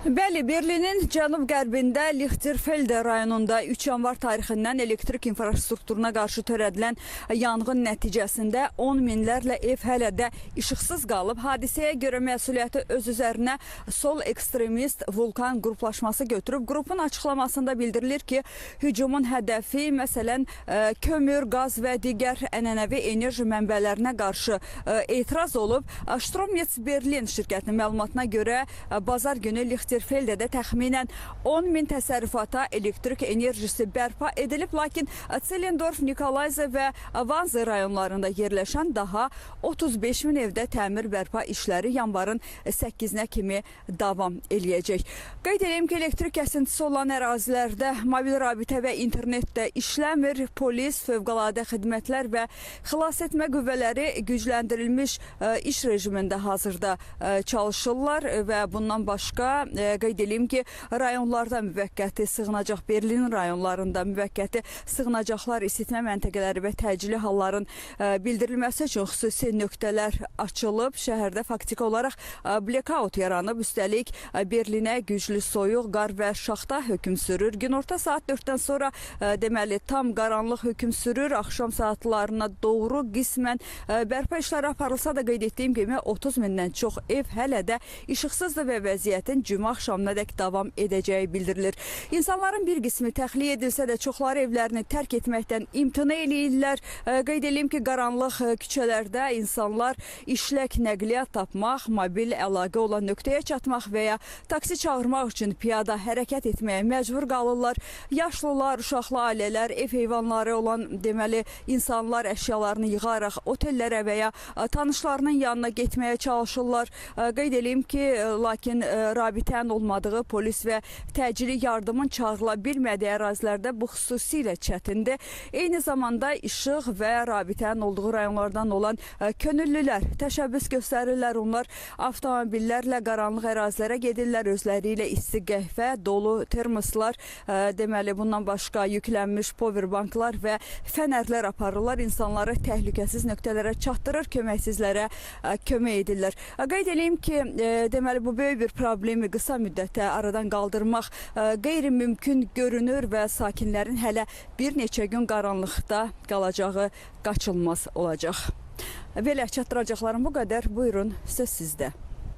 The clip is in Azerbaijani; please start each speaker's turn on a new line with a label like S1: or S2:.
S1: Bəli, Berlinin cənub-qərbində Lichterfelde rayonunda 3 yanvar tarixindən elektrik infrastrukturuna qarşı törədilən yanğın nəticəsində 10 minlərlə ev hələ də işıqsız qalıb. Hadisəyə görə məsuliyyəti öz üzərinə sol ekstremist vulkan qruplaşması götürüb. Qrupun açıqlamasında bildirilir ki, hücumun hədəfi məsələn kömür, qaz və digər ənənəvi enerji mənbələrinə qarşı etiraz olub. Stromnetz Berlin şirkətinin məlumatına görə bazar günü Lichterfelde'də təxminən 10 min təsərrüfata elektrik enerjisi bərpa edilib, lakin Zehlendorf, Nikolayze və Vanze rayonlarında yerləşən daha 35 min evdə təmir bərpa işləri yanvarın 8-nə kimi davam eləyəcək. Qeyd edeyim ki, elektrik kəsintisi olan ərazilərdə mobil rabitə və internet də işləmir. Polis, fövqəladə xidmətlər və xilas etmə qüvvələri gücləndirilmiş iş rejimində hazırda çalışırlar və bundan başqa qeyd edeyim ki, rayonlarda müvəqqəti sığınacaq, Berlin rayonlarında müvəqqəti sığınacaqlar, isitmə məntəqələri və təcili halların bildirilməsi üçün xüsusi nöqtələr açılıb. Şəhərdə faktiki olaraq blackout yaranıb. Üstəlik Berlinə güclü soyuq, qar və şaxta hökm sürür. Günorta saat 4-dən sonra deməli tam qaranlıq hökm sürür. Axşam saatlarına doğru qismən bərpa işləri aparılsa da qeyd etdiyim kimi 30 mindən çox ev hələ də işıqsızdır və vəziyyətin cümə axşamına dək davam edəcəyi bildirilir. İnsanların bir qismi təxliyə edilsə də çoxları evlərini tərk etməkdən imtina eləyirlər. Qeyd edeyim ki, qaranlıq küçələrdə insanlar işlək nəqliyyat tapmaq, mobil əlaqə olan nöqtəyə çatmaq və ya taksi çağırmaq üçün piyada hərəkət etməyə məcbur qalırlar. Yaşlılar, uşaqlı ailələr, ev heyvanları olan deməli insanlar əşyalarını yığaraq otellərə və ya tanışlarının yanına getməyə çalışırlar. Qeyd edeyim ki, lakin rabitənin olmadığı, polis və təcili yardımın çağırıla bilmədiyi ərazilərdə bu xüsusilə çətindir. Eyni zamanda işıq və rabitənin olduğu rayonlardan olan könüllülər təşəbbüs göstərirlər. Onlar avtomobillərlə qaranlıq ərazilərə gedirlər, özləri ilə isti qəhvə, dolu termoslar, deməli bundan başqa yüklənmiş powerbanklar və fənərlər aparırlar. İnsanları təhlükəsiz nöqtələrə çatdırır, köməksizlərə kömək edirlər. Qeyd edeyim ki, deməli bu böyük bir problemi qısa müddətdə aradan qaldırmaq qeyri-mümkün görünür və sakinlərin hələ bir neçə gün qaranlıqda qalacağı qaçılmaz olacaq. Belə çatdıracaqlarım bu qədər. Buyurun, söz sizdə.